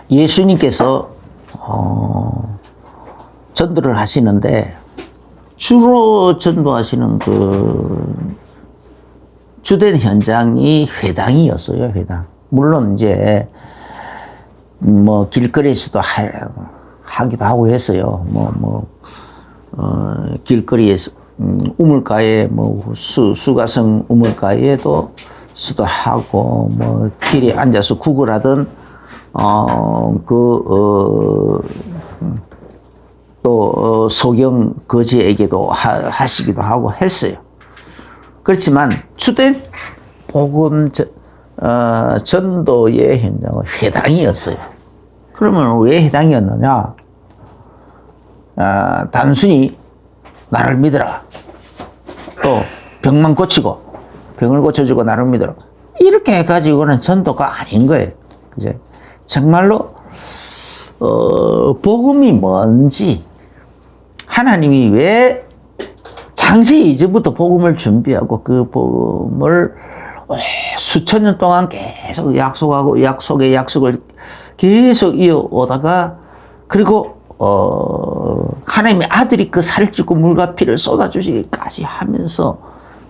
예수님께서 전도를 하시는데 주로 전도하시는 그 주된 현장이 회당이었어요. 회당. 물론 이제 뭐 길거리에서도 하기도 하고 했어요. 길거리에서 우물가에 뭐 수가성 우물가에도 수도하고 뭐 길에 앉아서 구걸하던 또 소경 거지에게도 하시기도 하고 했어요. 그렇지만 주된 복음 전도의 현장은 회당이었어요. 그러면 왜 회당이었느냐? 단순히 나를 믿어라. 또 병만 고치고 병을 고쳐주고 나를 믿어라. 이렇게 해가지고는 전도가 아닌 거예요. 이제 정말로 복음이 뭔지, 하나님이 왜 창세 이전부터 복음을 준비하고 그 복음을 수천 년 동안 계속 약속하고 약속의 약속을 계속 이어오다가, 그리고 하나님의 아들이 그 살을 찢고 물과 피를 쏟아주시기까지 하면서,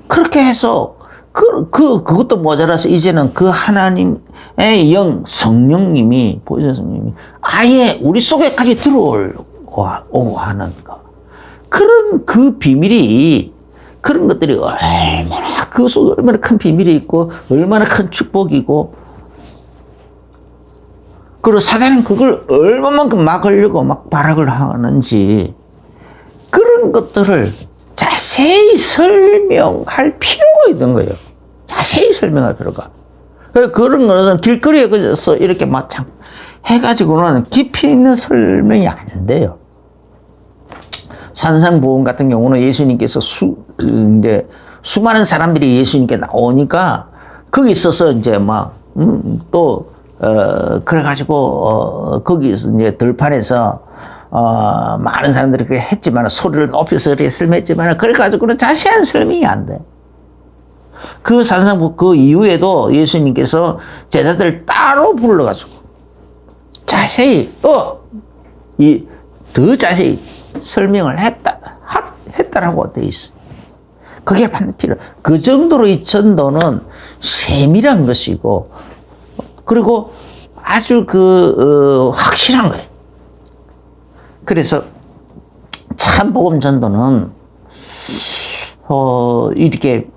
그렇게 해서 그것도 모자라서 이제는 그 하나님의 영 성령님이, 보혜사 성령님이 아예 우리 속에까지 들어오고 하는 거, 그런 그 비밀이, 그런 것들이 얼마나 그 속에 얼마나 큰 비밀이 있고 얼마나 큰 축복이고, 그리고 사단은 그걸 얼마만큼 막으려고 막 발악을 하는지, 그런 것들을 자세히 설명할 필요가 있는 거예요. 자세히 설명할 필요가. 그런 거는 길거리에 그래서 이렇게 마창 해가지고는 깊이 있는 설명이 안 돼요. 산상보험 같은 경우는 예수님께서 이제 수많은 사람들이 예수님께 나오니까 거기 있어서 이제 그래가지고 거기서 이제 들판에서 많은 사람들이 그렇게 했지만, 소리를 높여서 그렇게 설명했지만, 그래가지고는 자세한 설명이 안 돼. 그 산상보 그 이후에도 예수님께서 제자들 따로 불러가지고 자세히 더 자세히 설명을 했다라고 되어 있어요. 그게 필요. 그 정도로 이 전도는 세밀한 것이고, 그리고 아주 확실한 거예요. 그래서 참 복음 전도는 이렇게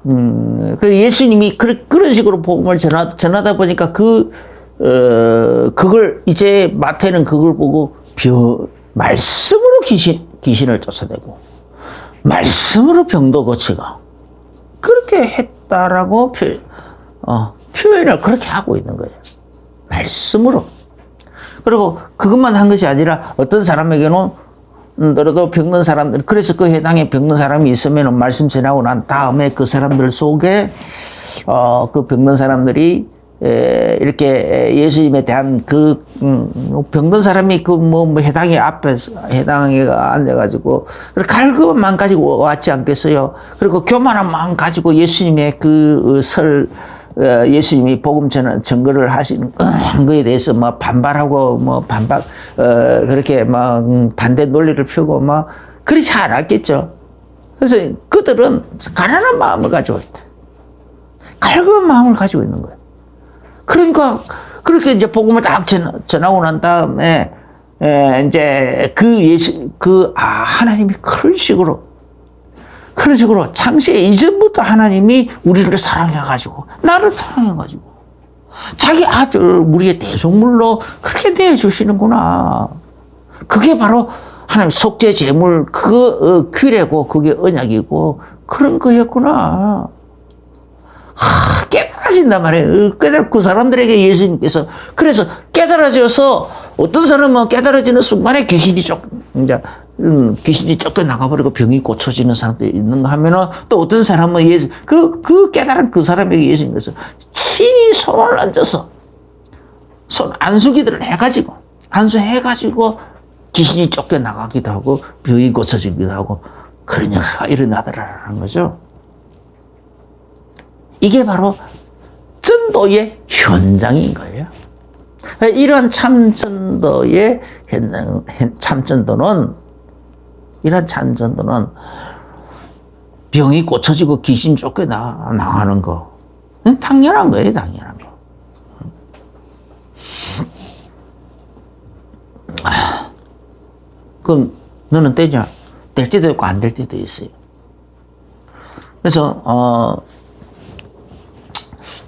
예수님이 그런 식으로 복음을 전하다 보니까 그걸 이제 마태는 그걸 보고 말씀으로 귀신을 쫓아내고 말씀으로 병도 고치고 그렇게 했다라고 표현을 그렇게 하고 있는 거예요. 말씀으로. 그리고 그것만 한 것이 아니라 어떤 사람에게는 너도 병든 사람들, 그래서 그 해당에 병든 사람이 있으면 말씀 전하고 난 다음에 그 사람들 속에 그 병든 사람들이 이렇게 예수님에 대한 병든 사람이 해당에 앞에서 해당에 앉아가지고 갈급한 가지고 왔지 않겠어요? 그리고 교만한 마음 가지고 예수님의 예수님이 복음 증거를 하시는 거에 대해서 반발하고 그렇게 반대 논리를 펴고 그렇지 않았겠죠. 그래서 그들은 가난한 마음을 가지고 있다. 갈급한 마음을 가지고 있는 거예요. 그러니까 그렇게 이제 복음을 딱 전하고 난 다음에 이제 하나님이 그런 식으로 창세 이전부터 하나님이 우리를 사랑해가지고, 나를 사랑해가지고, 자기 아들 우리의 대속물로 그렇게 내주시는구나. 그게 바로 하나님 속죄 제물, 규례고, 그게 언약이고, 그런 거였구나. 깨달아진단 말이에요. 그 사람들에게 예수님께서, 그래서 깨달아져서 어떤 사람은 깨달아지는 순간에 귀신이 쫓겨나가버리고 병이 고쳐지는 사람들이 있는가 하면은, 또 어떤 사람은 그 깨달은 그 사람에게 예수님께서 친히 손을 얹어서 안수기들을 안수해가지고 귀신이 쫓겨나가기도 하고 병이 고쳐지기도 하고 그런 일가 일어나더라는 거죠. 이게 바로 전도의 현장인 거예요. 이러한 참전도의 참전도는 이러한 참전도는 병이 고쳐지고 귀신 쫓겨 나가는 거 당연한 거예요, 당연한 거. 그럼 너는 되냐? 될 때도 있고 안 될 때도 있어요. 그래서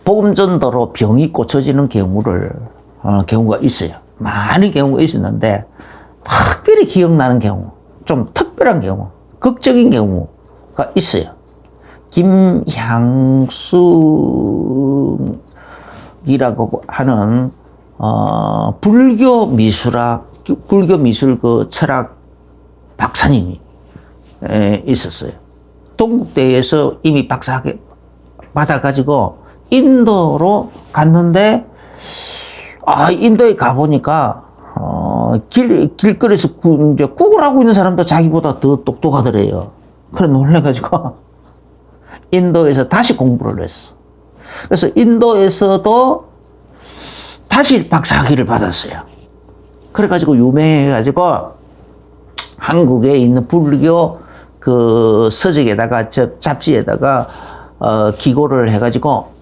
복음 전도로 병이 고쳐지는 경우가 있어요. 많은 경우가 있었는데 특별히 기억나는 경우, 좀 특별한 경우, 극적인 경우가 있어요. 김향숙이라고 하는 불교 미술 그 철학 박사님이 있었어요. 동국대에서 이미 박사학위 받아가지고 인도로 갔는데, 인도에 가보니까, 길거리에서 이제 구걸하고 있는 사람도 자기보다 더 똑똑하더래요. 그래 놀래가지고, 인도에서 다시 공부를 했어. 그래서 인도에서도 다시 박사학위를 받았어요. 그래가지고 유명해가지고, 한국에 있는 불교 그 서적에다가, 잡지에다가, 기고를 해가지고,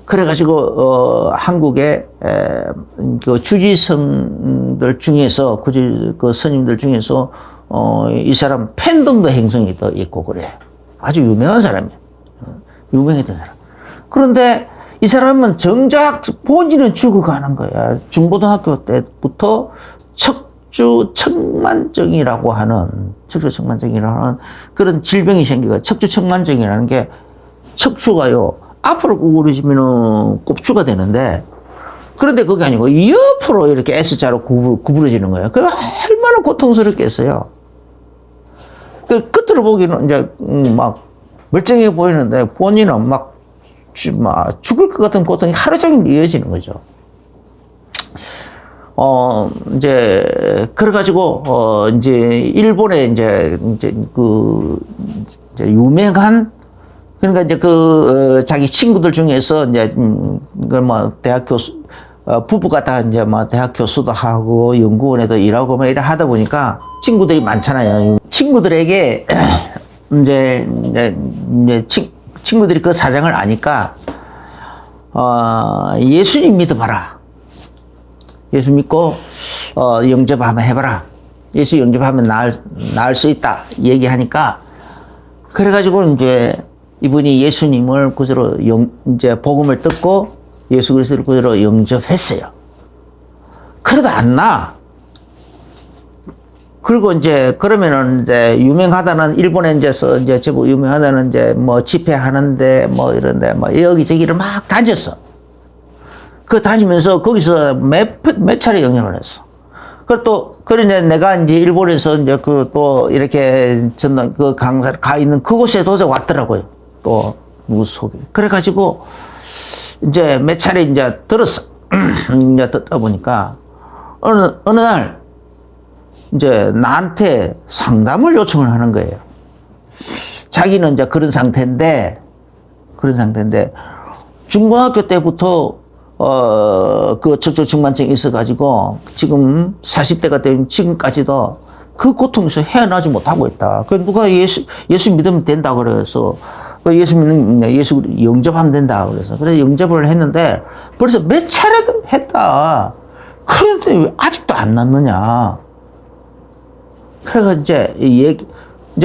그래가지고, 한국의, 그 주지성들 중에서, 그 스님들 중에서, 이 사람 팬덤도 행성이 또 있고 그래. 아주 유명한 사람이야. 유명했던 사람. 그런데 이 사람은 정작 본인은 죽어가는 거야. 중고등학교 때부터 척추측만증이라고 하는 그런 질병이 생기고, 척추측만증이라는 게 척추가요, 앞으로 구부러지면은 꼽추가 되는데, 그런데 그게 아니고 옆으로 이렇게 S자로 구부러지는 거예요. 그 얼마나 고통스럽겠어요. 그 끝으로 보기는 이제 막 멀쩡해 보이는데 본인은 막 죽을 것 같은 고통이 하루 종일 이어지는 거죠. 이제 그래가지고 이제 일본에 이제 유명한, 그러니까 이제 자기 친구들 중에서 이제 대학 교수, 부부가 다 이제 대학 교수도 하고 연구원에도 일하고 이래 하다 보니까 친구들이 많잖아요. 친구들에게 이제 친구들이 그 사정을 아니까 예수님 믿어봐라. 예수 믿고 영접 한번 해봐라. 예수 영접하면 나을 수 있다 얘기하니까, 그래가지고 이제 이분이 예수님을 구주로 이제 복음을 듣고 예수 그리스도를 구주로 영접했어요. 그래도 안 나. 그리고 이제 그러면은 이제 유명하다는, 일본에 이제 제법 유명하다는 이제 집회하는데 이런데 여기저기를 막 다녔어. 그 다니면서 거기서 몇 차례 영접을 했어. 그래 이제 내가 이제 일본에서 이제 또 이렇게 전남 강사를 가 있는 그곳에 도저 왔더라고요. 또 무속에. 그래가지고 이제 몇 차례 이제 들었어. 이제 듣다 보니까 어느 날 이제 나한테 상담을 요청을 하는 거예요. 자기는 이제 그런 상태인데 중고등학교 때부터 그 척추측만증이 있어가지고 지금 40대가 된 지금까지도 그 고통에서 헤어나지 못하고 있다. 그 누가 예수 믿으면 된다 그래서 예수 영접하면 된다 그래서 그래서 영접을 했는데 벌써 몇 차례도 했다. 그런데 왜 아직도 안 낫느냐? 그래가 이제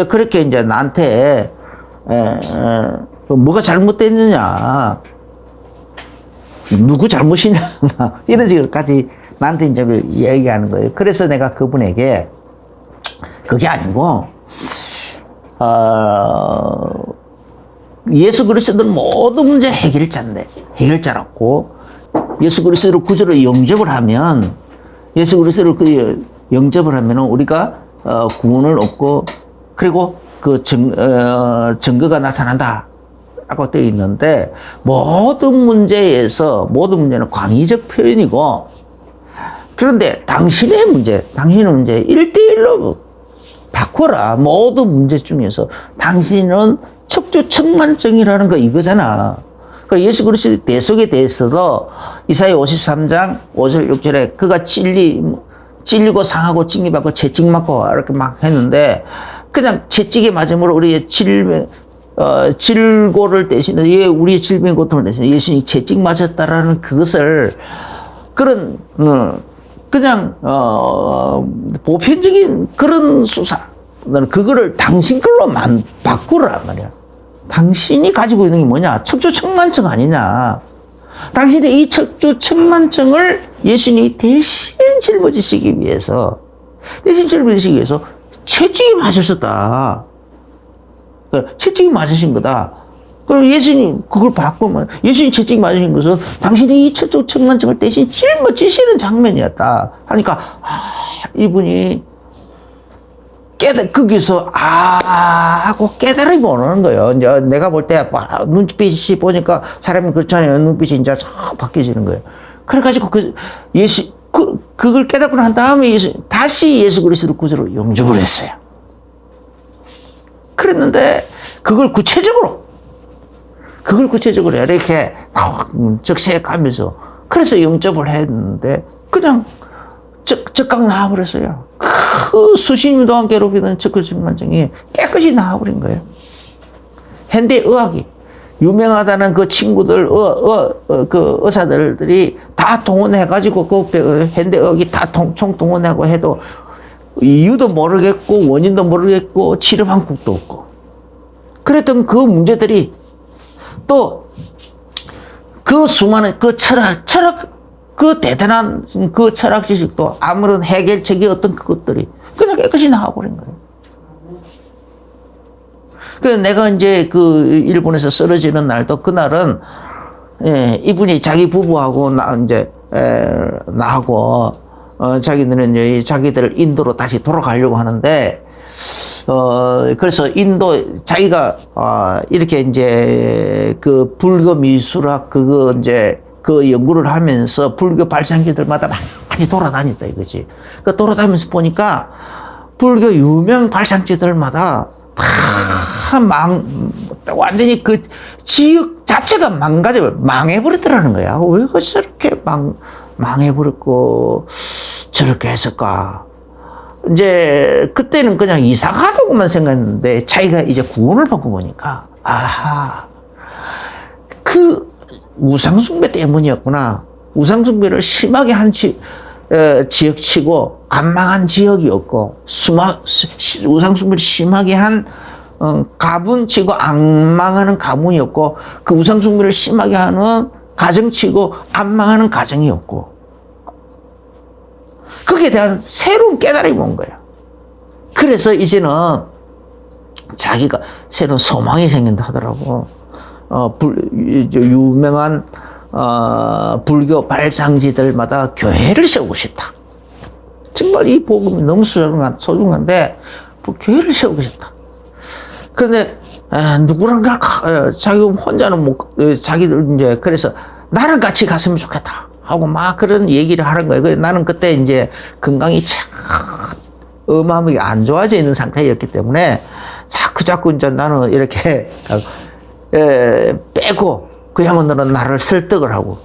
그렇게 이제 나한테 뭐가 잘못됐느냐? 누구 잘못이냐? 이런 식으로까지 나한테 이제 얘기하는 거예요. 그래서 내가 그분에게 그게 아니고, 예수 그리스도는 모든 문제 해결자라고, 예수 그리스도를 구주로 영접을 하면, 우리가 구원을 얻고, 그리고 그 증거가 나타난다. 라고 되어 있는데, 모든 문제는 광의적 표현이고, 그런데 당신의 문제 1대1로 바꿔라. 모든 문제 중에서 당신은 척추측만증이라는 거 이거잖아. 그 예수 그리스도의 대속에 대해서도 이사야 53장 5절 6절에 그가 찔리고 상하고 징계받고 채찍 맞고 이렇게 막 했는데 그냥 채찍에 맞음으로 우리의 질고를 대신해 우리의 질병 고통을 대신해 예수님이 채찍 맞았다라는 그것을 그런 그냥 보편적인 그런 수사 그거를 당신 걸로 바꾸란 말이야. 당신이 가지고 있는 게 뭐냐? 척추측만증 아니냐? 당신의 이 척추측만증을 예수님이 대신 짊어지시기 위해서 채찍이 맞으셨다. 채찍이 맞으신 거다. 그럼 예수님 그걸 바꾸면 예수님 채찍이 맞으신 것은 당신이 이 척추측만증을 대신 짊어지시는 장면이었다. 하니까 이분이 거기서 하고 깨달음이 오는 거예요. 이제 내가 볼 때 눈빛이 보니까 사람이 그렇잖아요. 눈빛이 이제 싹 바뀌어지는 거예요. 그래가지고 그걸 깨닫고 난 다음에 다시 예수 그리스도를 구주로 영접을 했어요. 그랬는데 그걸 구체적으로 이렇게 적세에 가면서 그래서 영접을 했는데 그냥 적각 나와버렸어요. 그 수십 년 동안 괴롭히던 척추측만증이 깨끗이 나와버린 거예요. 현대의학이 유명하다는 그 친구들, 그 의사들이 다 동원해가지고 그 현대의학이 다 총동원하고 해도 이유도 모르겠고 원인도 모르겠고 치료 방법도 없고 그랬던 그 문제들이 또 그 수많은 그 철학 그 대단한 그 철학 지식도 아무런 해결책이 어떤 그것들이 그냥 깨끗이 나와버린 거예요. 그래서 내가 이제 그 일본에서 쓰러지는 날도 그날은 이분이 자기 부부하고 나하고 자기들은 이제 자기들을 인도로 다시 돌아가려고 하는데 그래서 자기가 이렇게 이제 그 불교 미술학 그거 이제 그 연구를 하면서 불교 발상지들마다 많이 돌아다녔다 이거지. 그 돌아다니면서 보니까 불교 유명 발상지들마다 완전히 그 지역 자체가 망해버렸더라는 거야. 왜 저렇게 망해버렸고 저렇게 했을까? 이제 그때는 그냥 이상하다고만 생각했는데 자기가 이제 구원을 받고 보니까 그 우상숭배 때문이었구나. 우상숭배를 심하게 한 지역치고 안 망한 지역이 없고 우상숭배를 심하게 한 가문치고 안 망하는 가문이 없고 그 우상숭배를 심하게 하는 가정치고 안 망하는 가정이 없고 거기에 대한 새로운 깨달음이 온 거예요. 그래서 이제는 자기가 새로운 소망이 생긴다 하더라고. 유명한 불교 발상지들마다 교회를 세우고 싶다. 정말 이 복음이 너무 소중한데 교회를 세우고 싶다. 그런데 누구랑 자기 혼자는 자기들 이제 그래서 나랑 같이 갔으면 좋겠다 하고 막 그런 얘기를 하는 거예요. 그래서 나는 그때 이제 건강이 참 어마어마하게 안 좋아져 있는 상태였기 때문에 자꾸 이제 나는 이렇게 빼고 그야말로 나를 설득을 하고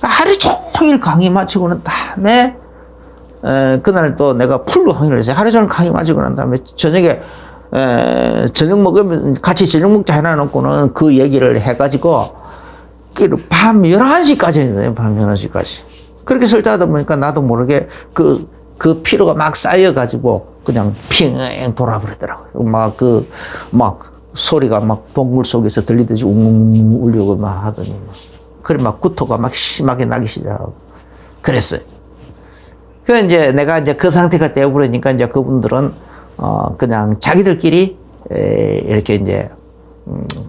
하루 종일 강의 마치고 난 다음에 그날 또 내가 풀로 강의를 했어요. 하루 종일 강의 마치고 난 다음에 저녁에 저녁 먹으면 같이 저녁 먹자 해놔놓고는 그 얘기를 해가지고 밤 11시까지 했어요. 밤 11시까지. 그렇게 설득하다 보니까 나도 모르게 그 피로가 막 쌓여가지고 그냥 핑 돌아버리더라고요. 막 소리가 막 동굴 속에서 들리듯이 웅 울리고 막 하더니 그래 막 구토가 막 심하게 나기 시작하고 그랬어요. 그래서 이제 내가 이제 그 상태가 되어버리니까 이제 그분들은 그냥 자기들끼리 이렇게 이제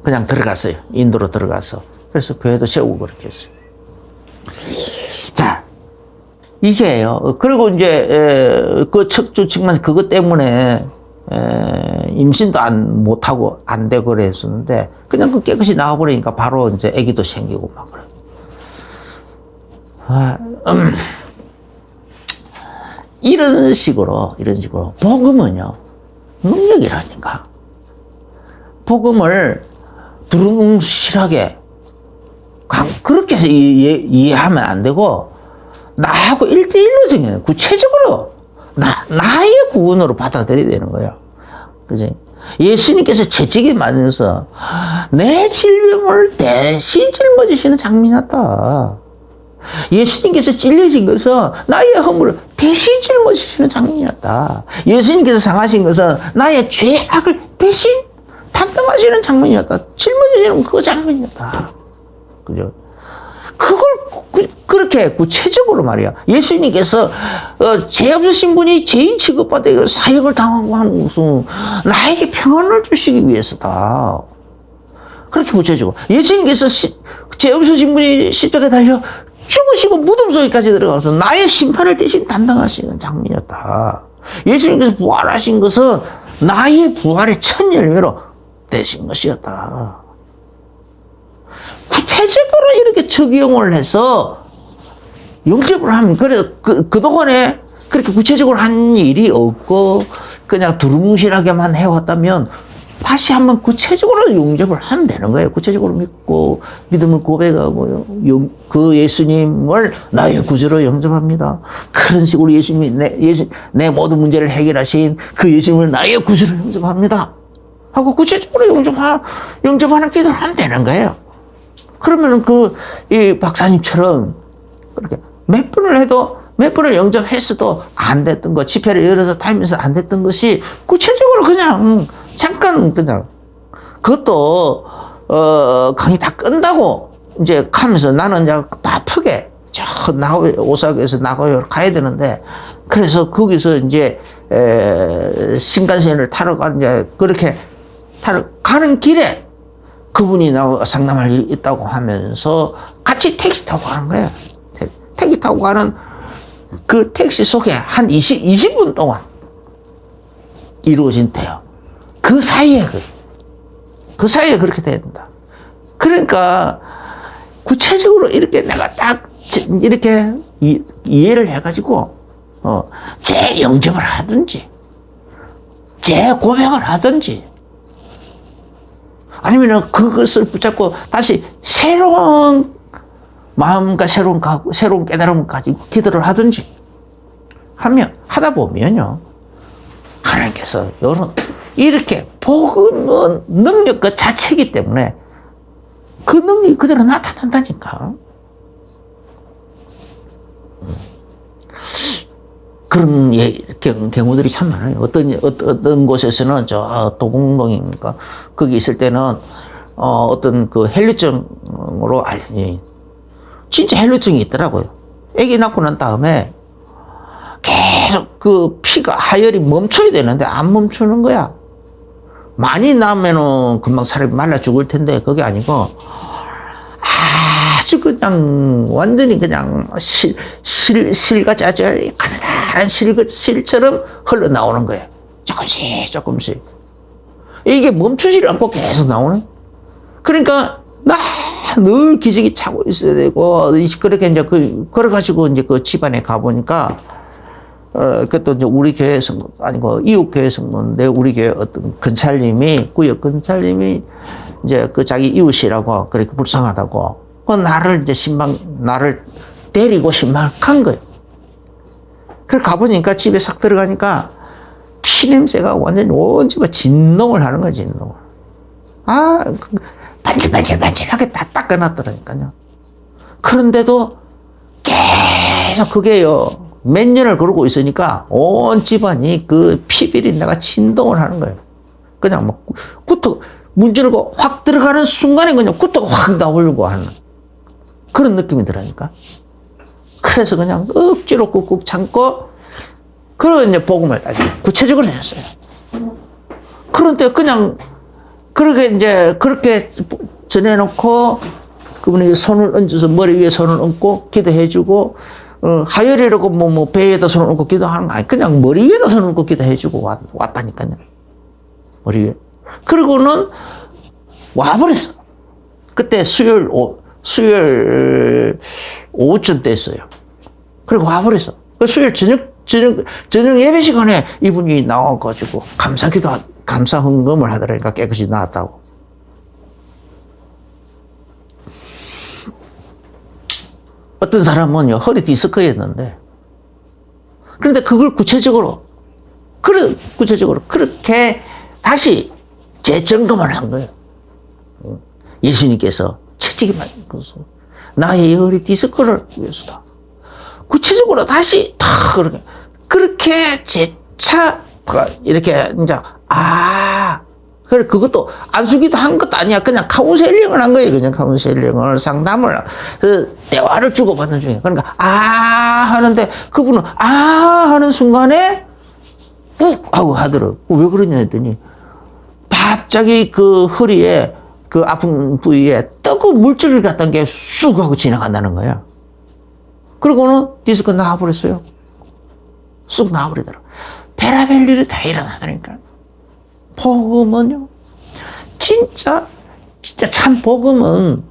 그냥 들어갔어요. 인도로 들어가서. 그래서 교회도 세우고 그렇게 했어요. 자, 이게요. 그리고 이제 그 척추측만 그것 때문에 임신도 못하고 안 되고 그랬었는데 그냥 그 깨끗이 나와버리니까 바로 이제 아기도 생기고 막 그래. 이런 식으로 복음은요 능력이라니까. 복음을 두루뭉실하게 그렇게 해서 이해하면 안 되고, 나하고 1대1로 정해. 구체적으로, 나의 구원으로 받아들여야 되는 거예요. 그지? 예수님께서 채찍에 맞아서 내 질병을 대신 짊어지시는 장면이었다. 예수님께서 찔려진 것은 나의 허물을 대신 짊어지시는 장면이었다. 예수님께서 상하신 것은 나의 죄악을 대신 담당하시는 장면이었다. 짊어지시는 그 장면이었다. 그죠? 그걸 그렇게 구체적으로 말이야. 예수님께서 죄 없으신 분이 죄인 취급받아 사형을 당하고 하는 것은 나에게 평안을 주시기 위해서다. 그렇게 구체적으로. 예수님께서 죄 없으신 분이 십자가에 달려 죽으시고 무덤 속에까지 들어가서 나의 심판을 대신 담당하시는 장면이었다. 예수님께서 부활하신 것은 나의 부활의 첫 열매로 되신 것이었다. 구체적으로 이렇게 적용을 해서 영접을 하면, 그래, 그동안에 그렇게 구체적으로 한 일이 없고, 그냥 두루뭉실하게만 해왔다면, 다시 한번 구체적으로 영접을 하면 되는 거예요. 구체적으로 믿고, 믿음을 고백하고요. 그 예수님을 나의 구주로 영접합니다. 그런 식으로 예수님이 내 모든 문제를 해결하신 그 예수님을 나의 구주로 영접합니다. 하고 구체적으로 영접하는 기도를 하면 되는 거예요. 그러면 이 박사님처럼 그렇게 몇 번을 영접했어도 안 됐던 거, 집회를 열어서 다니면서 안 됐던 것이 구체적으로 그냥 잠깐 그냥 그것도 강의 다 끝나고 이제 가면서 나는 이제 바쁘게 저 오사카에서 나고요 가야 되는데, 그래서 거기서 이제 신간센을 타러 이제 그렇게 타러 가는 길에 그분이 나하고 상담할 일이 있다고 하면서 같이 택시 타고 가는 거예요. 택시 타고 가는 그 택시 속에 한 20분 동안 이루어진대요. 그 사이에 그렇게 돼야 된다. 그러니까 구체적으로 이렇게 내가 딱 이렇게 이해를 해가지고 재영접을 하든지 재고백을 하든지, 아니면 그것을 붙잡고 다시 새로운 마음과 새로운 깨달음을 가지고 기도를 하든지 하다 보면요, 하나님께서 이렇게 복음은 능력 그 자체이기 때문에 그 능력이 그대로 나타난다니까. 그런 경우들이 참 많아요. 어떤 곳에서는 저 도곡동인가 거기 있을 때는 어떤 그 헬류증으로 진짜 헬류증이 있더라고요. 아기 낳고 난 다음에 계속 그 피가 하혈이 멈춰야 되는데 안 멈추는 거야. 많이 나면은 금방 사람이 말라 죽을 텐데 그게 아니고 아주 그냥 완전히 그냥 실같이 아주 가느다란 실처럼 흘러나오는 거예요. 조금씩. 이게 멈추지 않고 계속 나오는. 그러니까 늘 기저귀 차고 있어야 되고, 그렇게 이제 그래가지고 이제 그 집안에 가보니까, 그것도 이제 우리 교회 성도 아니고 이웃 교회 성도인데, 우리 교회 어떤 구역 근찰님이 이제 그 자기 이웃이라고 그렇게 불쌍하다고, 나를 데리고 신방한 거예요. 그래 가보니까 집에 싹 들어가니까 피 냄새가 완전히 온 집에 진동을 하는 거야, 진동을. 반질반질하게 다 닦아놨더라니까요. 그런데도 계속 그게요, 몇 년을 그러고 있으니까 온 집안이 그 피비린내가 진동을 하는 거예요. 그냥 막 문 열고 확 들어가는 순간에 그냥 구토가 확 나오려고 하는 그런 느낌이 들으니까. 그래서 그냥 억지로 꾹꾹 참고, 그러고 이제 복음을 구체적으로 했어요. 그런데 그냥 그렇게 전해놓고 그분이 손을 얹어서 머리 위에 손을 얹고 기도해주고, 하혈이라고 배에다 손을 얹고 기도하는 거 아니, 그냥 머리 위에다 손을 얹고 기도해주고 왔다니까요. 머리 위에. 그러고는 와버렸어. 그때 수요일 오후쯤 됐어요. 그리고 와버렸어. 그 수요일 저녁 예배 시간에 이분이 나와가지고 감사 헌금을 하더라니까 깨끗이 나왔다고. 어떤 사람은요, 허리 디스크였는데, 그런데 그걸 구체적으로 그렇게 다시 재점검을 한 거예요. 예수님께서 채찍이만 그래서 나의 허리 디스크를 위해서다. 구체적으로 다시 다 그렇게 재차 이렇게 이제 그래 그것도 안수기도 한 것도 아니야. 그냥 카운셀링을 한 거예요. 그냥 카운셀링을 상담을 대화를 주고받는 중이에요. 그러니까 하는데 그분은 하는 순간에 욱 하고 하더라고. 왜 그러냐 했더니 갑자기 그 허리에 그 아픈 부위에 뜨거운 물질을 갖다 게 쑥 하고 지나간다는 거야. 그러고는 디스크 나와버렸어요. 쑥 나와버리더라고. 별의별 일이 다 일어나더니까. 복음은요, 진짜 참 복음은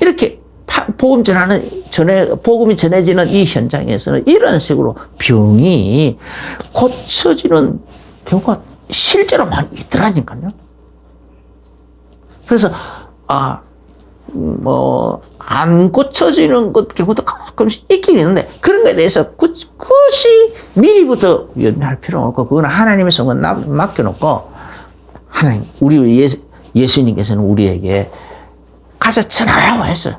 이렇게 복음이 전해지는 이 현장에서는 이런 식으로 병이 고쳐지는 경우가 실제로 많이 있더라니까요. 그래서, 안 고쳐지는 것 경우도 가끔씩 있긴 있는데, 그런 거에 대해서 굳이 미리부터 연매할 필요는 없고, 그건 하나님의 성은 맡겨놓고, 하나님, 예수님께서는 우리에게 가서 전하라고 했어요.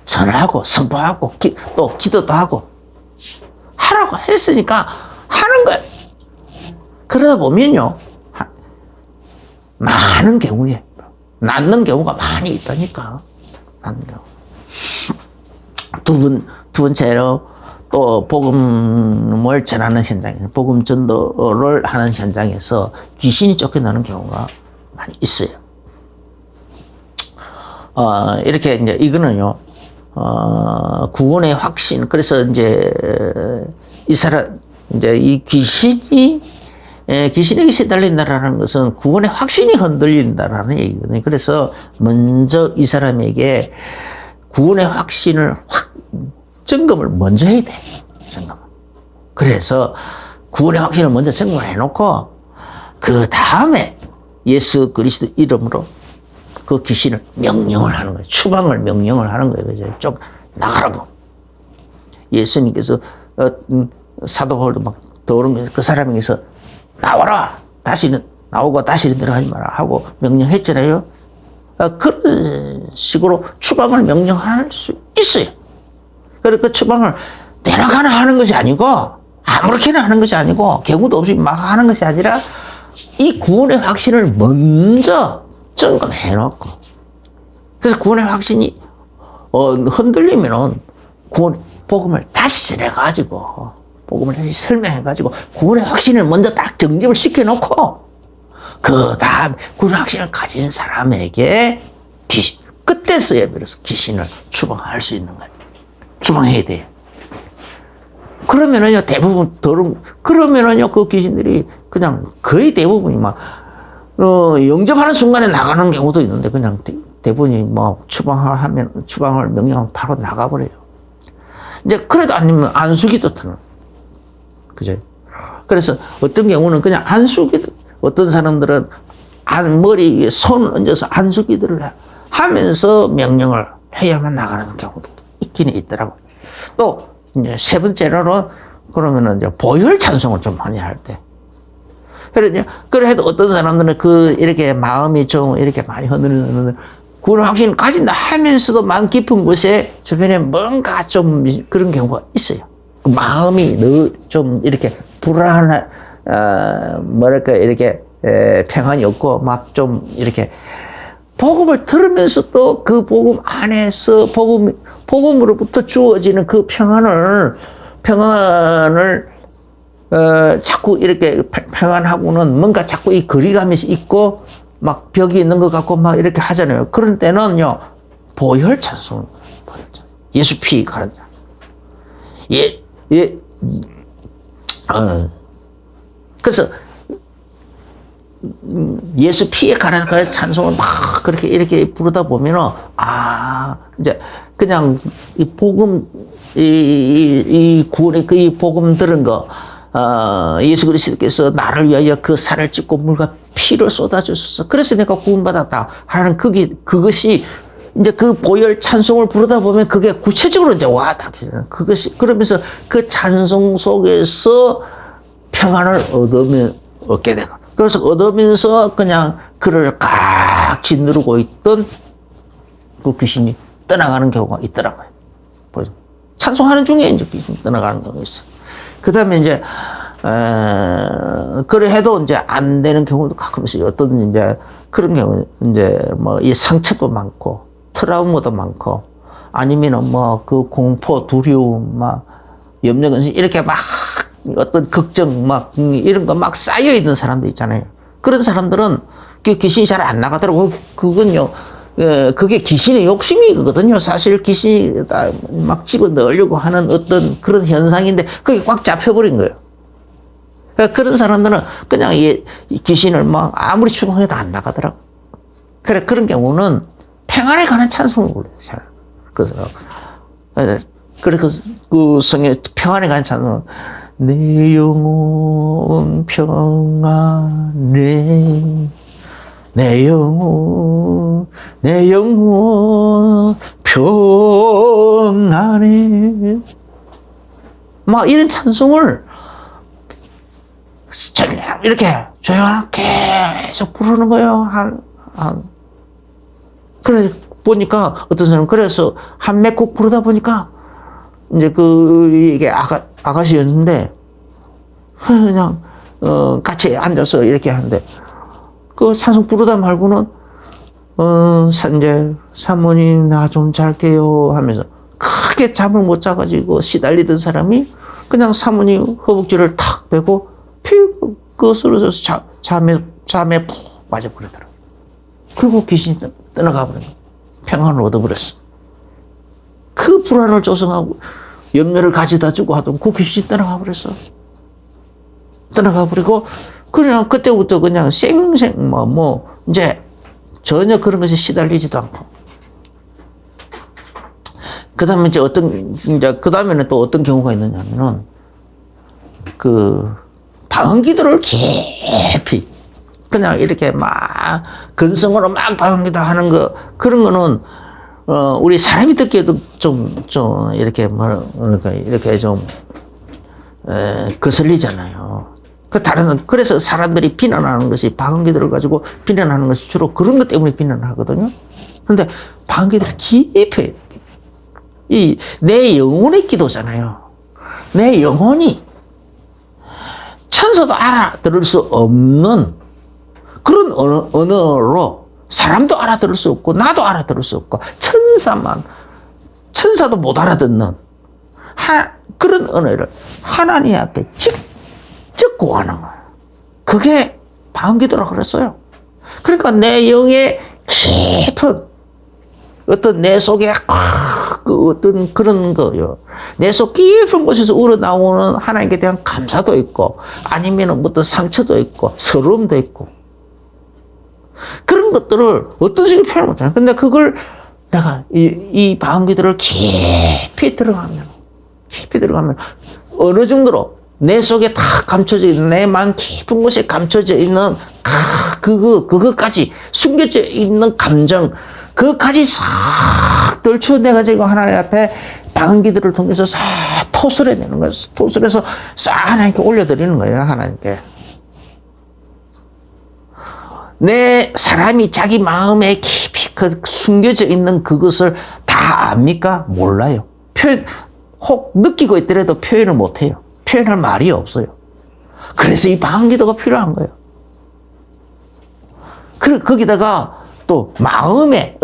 전하고, 선포하고, 또 기도도 하고, 하라고 했으니까 하는 거예요. 그러다 보면요, 많은 경우에, 낫는 경우가 많이 있다니까. 낫는 경우. 두 번째로 또 복음을 전하는 현장에서, 복음 전도를 하는 현장에서 귀신이 쫓겨나는 경우가 많이 있어요. 이렇게 이제 이거는요, 구원의 확신. 그래서 이제 이 귀신에게 시달린다라는 것은 구원의 확신이 흔들린다라는 얘기거든요. 그래서 먼저 이 사람에게 구원의 확신을 점검을 먼저 해야 돼. 점검. 그래서 구원의 확신을 먼저 점검을 해놓고 그 다음에 예수 그리스도 이름으로 그 귀신을 명령을 하는 거예요. 추방을 명령을 하는 거예요. 그죠? 쭉 나가라고. 예수님께서 사도 바울도 막 더러우면서 그 사람에게서 나와라. 다시는 나오고 다시는 들어가지 마라 하고 명령했잖아요. 그런 식으로 추방을 명령할 수 있어요. 그래서 그 추방을 내려가나 하는 것이 아니고 아무렇게나 하는 것이 아니고 경우도 없이 막 하는 것이 아니라 이 구원의 확신을 먼저 점검해 놓고, 그래서 구원의 확신이 흔들리면은 복음을 다시 전해가지고 복음을 다시 설명해가지고 구원의 확신을 먼저 딱 정립을 시켜놓고 그 다음 구원의 확신을 가진 사람에게 그때서야 비로소 귀신을 추방할 수 있는 거예요. 추방해야 돼요. 그러면은요, 대부분 그러면은요, 그 귀신들이 그냥 거의 대부분이 막 영접하는 순간에 나가는 경우도 있는데 그냥 대부분이 뭐 추방을 명령하면 바로 나가버려요. 이제 그래도 아니면 안수기도 드는. 그죠? 그래서 어떤 경우는 그냥 안수기도, 어떤 사람들은 머리 위에 손을 얹어서 안수기도를 하면서 명령을 해야만 나가는 경우도 있기는 있더라고요. 또 이제 세 번째로는 그러면은 이제 보혈 찬송을 좀 많이 할 때. 그래도 어떤 사람들은 이렇게 마음이 좀 이렇게 많이 흔들리는 그런 확신을 가진다 하면서도 마음 깊은 곳에 주변에 뭔가 좀 그런 경우가 있어요. 마음이 늘 좀 이렇게 이렇게 평안이 없고 막 좀 이렇게 복음을 들으면서 또 그 복음 안에서 복음으로부터 주어지는 그 평안을 자꾸 이렇게 평안하고는 뭔가 자꾸 이 거리감이 있고 막 벽이 있는 것 같고 막 이렇게 하잖아요. 그런 때는요, 보혈 찬송. 예수 피 가르쳐. 그래서 예수 피에 관한 그 찬송을 막 그렇게 이렇게 부르다 보면은 이제 그냥 이 복음 이 구원의 이 복음 들은 거 예수 그리스도께서 나를 위하여 그 살을 찢고 물과 피를 쏟아주소서. 그래서 내가 구원받았다 하는 그것이 이제 그 보혈 찬송을 부르다 보면 그게 구체적으로 이제 와닿게 그것이 그러면서 그 찬송 속에서 평안을 얻게 되고 그래서 얻으면서 그냥 그를 꽉 짓누르고 있던 그 귀신이 떠나가는 경우가 있더라고요. 찬송하는 중에 이제 귀신이 떠나가는 경우가 있어. 그 다음에 이제 그래 해도 이제 안 되는 경우도 가끔 있어요. 어떤 이제 그런 경우 이제 뭐 이 상처도 많고 트라우마도 많고 아니면은 뭐 그 공포, 두려움, 막 염려근 이렇게 막 어떤 걱정 막 이런 거 막 쌓여 있는 사람들 있잖아요. 그런 사람들은 그 귀신이 잘 안 나가더라고. 그건요. 그게 귀신의 욕심이거든요. 사실 귀신이 막 집어 넣으려고 하는 어떤 그런 현상인데 그게 꽉 잡혀버린 거예요. 그런 사람들은 그냥 이 귀신을 막 아무리 추궁해도 안 나가더라고. 그래, 그런 경우는 평안에 관한 찬송을 불러요. 그래서, 그 성에 평안에 관한 찬송, 내 영혼 평안해. 내 영혼 평안해. 막 이런 찬송을 이렇게 조용하게 계속 부르는 거예요. 그래 보니까 어떤 사람은 그래서 한 몇 곡 부르다 보니까 이제 이게 아가씨였는데 그냥 같이 앉아서 이렇게 하는데 그 찬송 부르다 말고는 이제 사모님 나 좀 잘게요 하면서 크게 잠을 못 자가지고 시달리던 사람이 그냥 사모님 허벅지를 탁 빼고 그 쓰러져서 잠에 푹 빠져버리더라고요. 그리고 귀신이 떠나가 버린 거예요. 평안을 얻어버렸어. 그 불안을 조성하고 염려를 가져다 주고 하던 그 귀신이 떠나가 버렸어. 떠나가 버리고 그냥 그때부터 그냥 이제 전혀 그런 것에 시달리지도 않고. 그 다음에 이제 그 다음에는 또 어떤 경우가 있느냐면은 방언기도를 깊이 그냥 이렇게 막 근성으로 막 방언기도 하는 거 그런 거는 우리 사람이 듣기에도 좀 이렇게 이렇게 좀 거슬리잖아요. 그래서 사람들이 비난하는 것이 방언기도를 가지고 비난하는 것이 주로 그런 것 때문에 비난을 하거든요. 그런데 방언기도를 깊이 내 영혼의 기도잖아요. 내 영혼이 천사도 알아들을 수 없는 그런 언어로 사람도 알아들을 수 없고 나도 알아들을 수 없고 천사도 못 알아듣는 그런 언어를 하나님 앞에 직접 구하는 거예요. 그게 방언기도라고 그랬어요. 그러니까 내 영의 깊은 어떤 내 속에 어떤 그런 거요. 내 속 깊은 곳에서 우러나오는 하나님께 대한 감사도 있고, 아니면 어떤 상처도 있고, 서러움도 있고, 그런 것들을 어떤 식으로 표현을 못하는. 근데 그걸 내가 이 방언기도를 깊이 들어가면 어느 정도로 내 속에 다 감춰져 있는 내 마음 깊은 곳에 감춰져 있는 그거까지 숨겨져 있는 감정 그것까지 싹 떨쳐내가지고 하나님 앞에 방언기도를 통해서 싹 토설해내는 거예요. 토설해서 싹 하나님께 올려드리는 거예요. 하나님께. 내 사람이 자기 마음에 깊이 숨겨져 있는 그것을 다 압니까? 몰라요. 혹 느끼고 있더라도 표현을 못해요. 표현할 말이 없어요. 그래서 이 방언기도가 필요한 거예요. 거기다가 또 마음에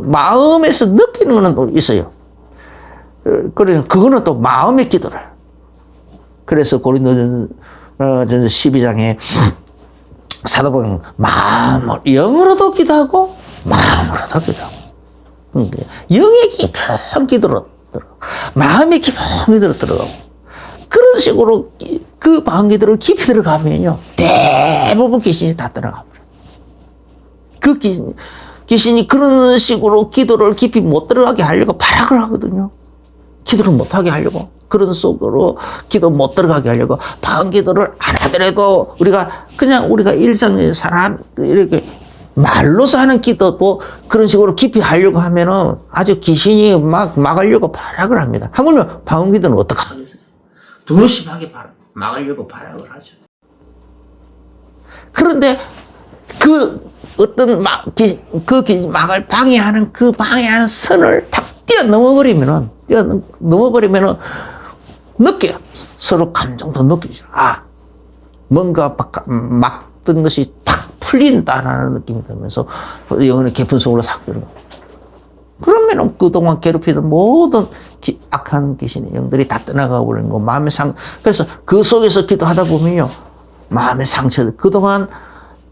마음에서 느끼는 거는 또 있어요. 그래서 그거는 또 마음의 기도를. 그래서 고린도전서 12장에 사도 바울은 영으로도 기도하고 마음으로도 기도하고 영의 깊은 기도로 들어가고 마음의 깊은 기도로 들어가고 그런 식으로 그 방언기도를 깊이 들어가면요 대부분 귀신이 다 떠나가버려요. 그 귀신이 그런 식으로 기도를 깊이 못 들어가게 하려고 발악을 하거든요. 기도를 못하게 하려고. 그런 속으로 기도 못 들어가게 하려고. 방언기도를 안 하더라도 우리가 일상의 사람, 이렇게 말로서 하는 기도도 그런 식으로 깊이 하려고 하면은 아주 귀신이 막으려고 발악을 합니다. 하물며 방언 기도는 어떻게 하겠어요? 더 심하게 막으려고 발악을 하죠. 그런데 그 어떤 막을 방해하는 그 방해하는 선을 탁 뛰어넘어버리면은 느껴요. 서로 감정도 느끼죠. 아, 뭔가 막던 것이 탁 풀린다라는 느낌이 들면서 영혼의 깊은 속으로 싹 들어가요. 그러면은 그동안 괴롭히던 모든 악한 귀신의 영들이 다 떠나가 버리는 거, 그래서 그 속에서 기도하다 보면요, 마음의 상처들, 그동안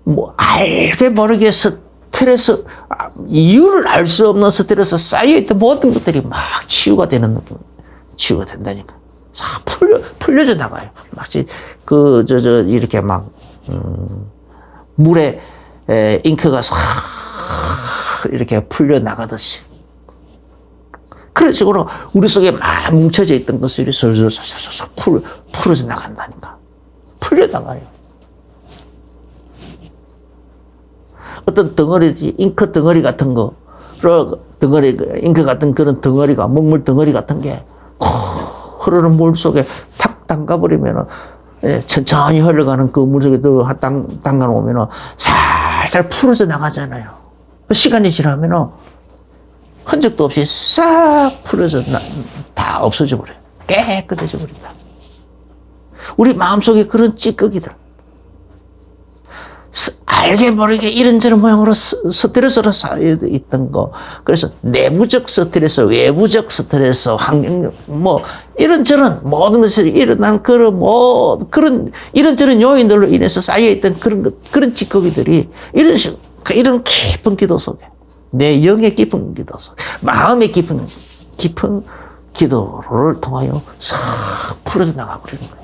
뭐 알게 모르게 스트레스, 이유를 알 수 없는 스트레스 쌓여있던 모든 것들이 막 치유가 되는 느낌, 치유가 된다니까. 싹 풀려져 나가요. 마치 이렇게 막 물에 잉크가 싹 이렇게 풀려 나가듯이. 그런 식으로 우리 속에 막 뭉쳐져 있던 것들이 슬슬 풀어져 나간다니까. 풀려 나가요. 어떤 덩어리, 잉크 덩어리 같은 거, 잉크 같은 그런 덩어리가, 먹물 덩어리 같은 게 흐르는 물 속에 탁 담가버리면은, 천천히 흘러가는 그 물 속에 담가놓으면은 살살 풀어져 나가잖아요. 시간이 지나면은 흔적도 없이 싹 풀어져 다 없어져 버려요. 깨끗해져 버린다. 우리 마음속에 그런 찌꺼기들, 알게 모르게 이런저런 모양으로 스트레스로 쌓여있던 거, 그래서 내부적 스트레스, 외부적 스트레스, 환경적, 이런저런 모든 것이 일어난 그런 이런저런 요인들로 인해서 쌓여있던 그런 찌꺼기들이 이런 깊은 기도 속에, 내 영의 깊은 기도 속에, 마음의 깊은 기도를 통하여 싹 풀어져 나가버리는 거예요.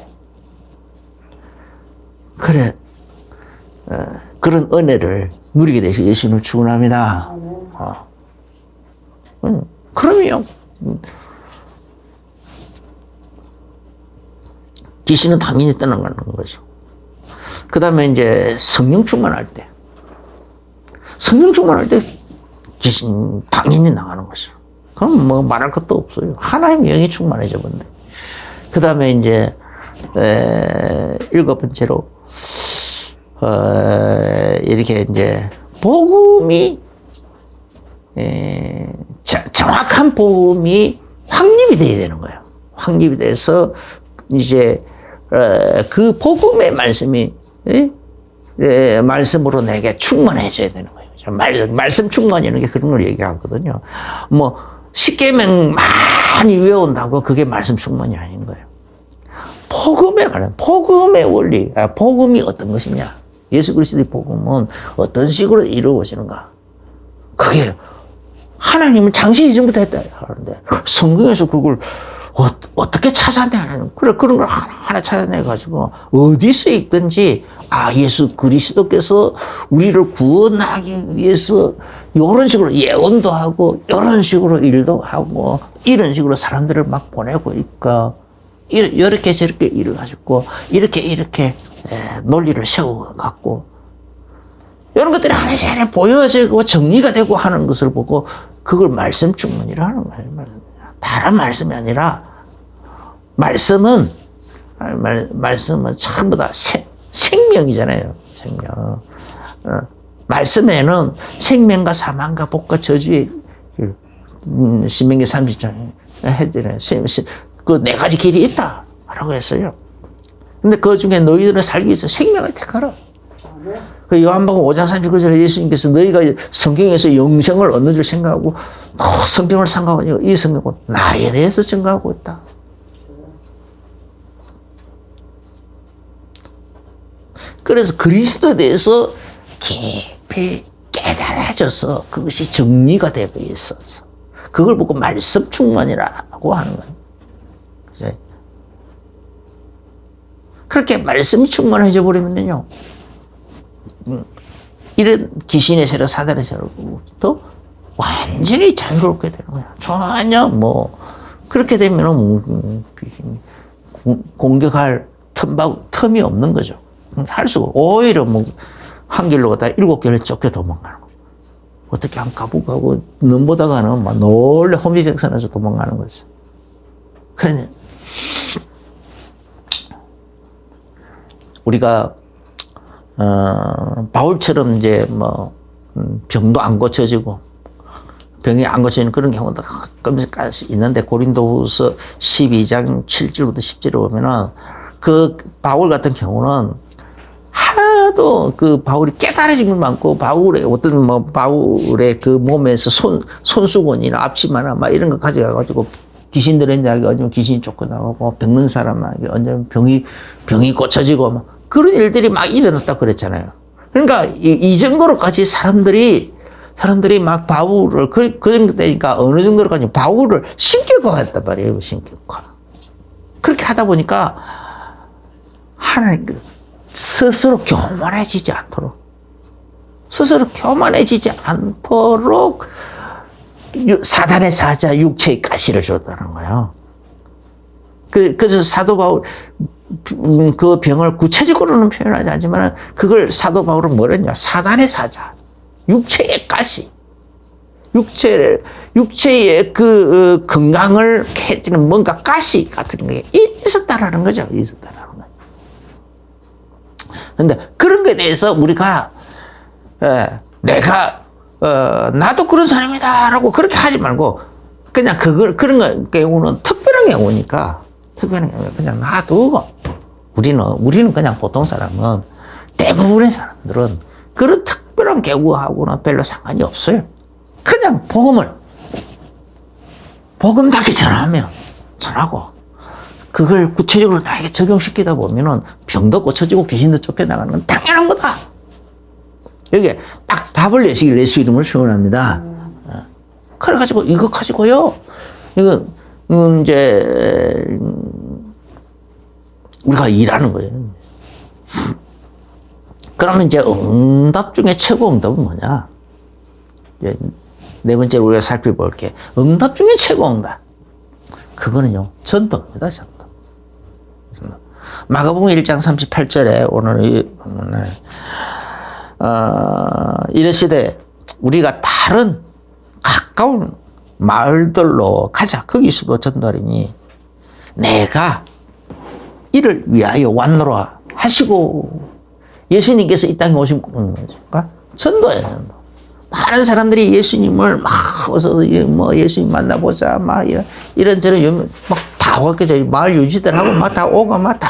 그래. 그런 은혜를 누리게 되시 예수님을 축원합니다. 그럼요. 귀신은 당연히 떠나가는 거죠. 그 다음에 이제 성령 충만할 때 귀신 당연히 나가는 거죠. 그럼 뭐 말할 것도 없어요. 하나님의 영이 충만해져 본데. 그 다음에 이제 7번째로 이렇게 이제 복음이 정확한 복음이 확립이 돼야 되는 거예요. 확립이 돼서 이제 그 복음의 말씀이 말씀으로 내게 충만해져야 되는 거예요. 말씀 충만이라는 게 그런 걸 얘기하거든요. 십계명 많이 외운다고 그게 말씀 충만이 아닌 거예요. 복음의 원리, 복음이 어떤 것이냐? 예수 그리스도의 복음은 어떤 식으로 이루어지는가? 그게 하나님은 장세 이전부터 했다 하는데 성경에서 그걸 어떻게 찾아내는? 그래, 그런 걸 하나 찾아내가지고 어디서 있든지 예수 그리스도께서 우리를 구원하기 위해서 이런 식으로 예언도 하고 이런 식으로 일도 하고 이런 식으로 사람들을 막 보내고 있고 이렇게 저렇게 일을 하셨고 이렇게 논리를 세워갖고 이런 것들이 하나씩 하나 보여지고 정리가 되고 하는 것을 보고 그걸 말씀 충만이라 하는 거예요. 다른 말씀이 아니라 말씀은 전부 다 생명이잖아요. 생명. 말씀에는 생명과 사망과 복과 저주의 신명기 30장에 해드려요. 그 네 가지 길이 있다 라고 했어요. 근데 그 중에 너희들은 살기 위해서 생명을 택하라. 그 요한복음 5장 39절에 예수님께서 너희가 성경에서 영생을 얻는 줄 생각하고 성경을 생각하고 이 성경은 나에 대해서 증거하고 있다. 그래서 그리스도에 대해서 깊이 깨달아져서 그것이 정리가 되고 있어서 그걸 보고 말씀 충만이라고 하는 거예요. 그렇게 말씀이 충만해져 버리면요, 이런 귀신의 세력, 사단의 세력부터 완전히 자유롭게 되는 거야. 전혀 그렇게 되면은 귀신이 공격할 틈이 없는 거죠. 할 수가 오히려 한 길로 가다가 7개를 쫓겨 도망가는 거죠. 어떻게 한 가부가고 넘보다가는 막 놀래 혼비백산해서 도망가는 거죠. 그러니 우리가 바울처럼 이제 뭐 병도 안 고쳐지고 병이 안 고쳐지는 그런 경우도 가끔씩 있는데 고린도후서 12장 7절부터 10절에 보면은 그 바울 같은 경우는 하도 그 바울이 깨달아진 것 많고 바울의 어떤 뭐 바울의 그 몸에서 손수건이나 앞치마나 막 이런 거 가져가가지고 귀신 들은 자에게 얹으면 귀신이 쫓겨나가고 병든 사람에게 얹으면 병이 고쳐지고 막 그런 일들이 막 일어났다 그랬잖아요. 그러니까 이 정도로까지 사람들이 막 바울을 그 정도니까 어느 정도로까지 바울을 신격화했단 말이에요. 신격화. 그렇게 하다 보니까 하나님 스스로 교만해지지 않도록 사단의 사자 육체의 가시를 줬다는 거예요. 그래서 사도 바울 그 병을 구체적으로는 표현하지 않지만 그걸 사도 바울은 뭐랬냐? 사단의 사자, 육체의 가시, 육체의 그 건강을 해치는 뭔가 가시 같은 게 있었다라는 거죠. 있었다라는 거예요. 근데 그런 거에 대해서 우리가 내가 나도 그런 사람이다 라고 그렇게 하지 말고 그냥 그런 경우는 특별한 경우니까 그냥 놔두고 우리는 그냥 보통 사람은 대부분의 사람들은 그런 특별한 경우하고는 별로 상관이 없어요. 그냥 복음답게 전하고 그걸 구체적으로 나에게 적용시키다 보면은 병도 고쳐지고 귀신도 쫓겨나가는 건 당연한 거다. 여기에 딱 답을 내시길 예수 이름을 축원합니다. 그래가지고 이거 가지고요. 이거 이제 우리가 일하는 거예요. 그러면 이제 응답 중에 최고 응답은 뭐냐? 이제 네 번째로 우리가 살펴볼 게 응답 중에 최고 응답. 그거는요 전도입니다. 전도. 마가복음 1장 38절에 오늘 이르시되 우리가 다른 가까운 마을들로 가자. 거기서도 전도하리니 내가 이를 위하여 왔노라 하시고 예수님께서 이 땅에 오신 거니까 전도예요. 전도. 많은 사람들이 예수님을 막 어서 뭐 예수님 만나보자 막 이런저런 막다 왔겠죠. 마을 유지들하고 막 다 오고 막 다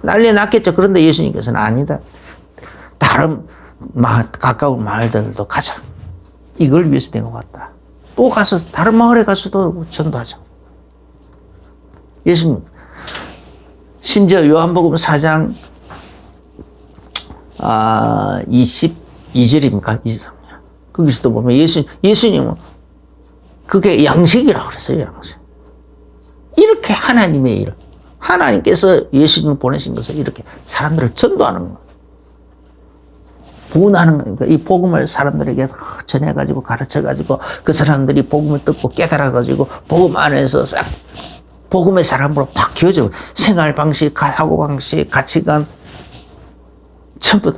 난리 났겠죠. 그런데 예수님께서는 아니다. 다른 가까운 마을들도 가자. 이걸 위해서 내가 왔다. 또 가서 다른 마을에 가서도 전도하자. 예수님 심지어 요한복음 4장 22절입니까? 23절. 거기서도 보면 예수님은 그게 양식이라고 그랬어요. 양식. 이렇게 하나님의 일, 하나님께서 예수님을 보내신 것을 이렇게 사람들을 전도하는 거예요. 부은하는 거니까 이 복음을 사람들에게 전해가지고 가르쳐가지고 그 사람들이 복음을 듣고 깨달아가지고 복음 안에서 싹 복음의 사람으로 바뀌어져. 생활 방식, 사고방식, 가치관 전부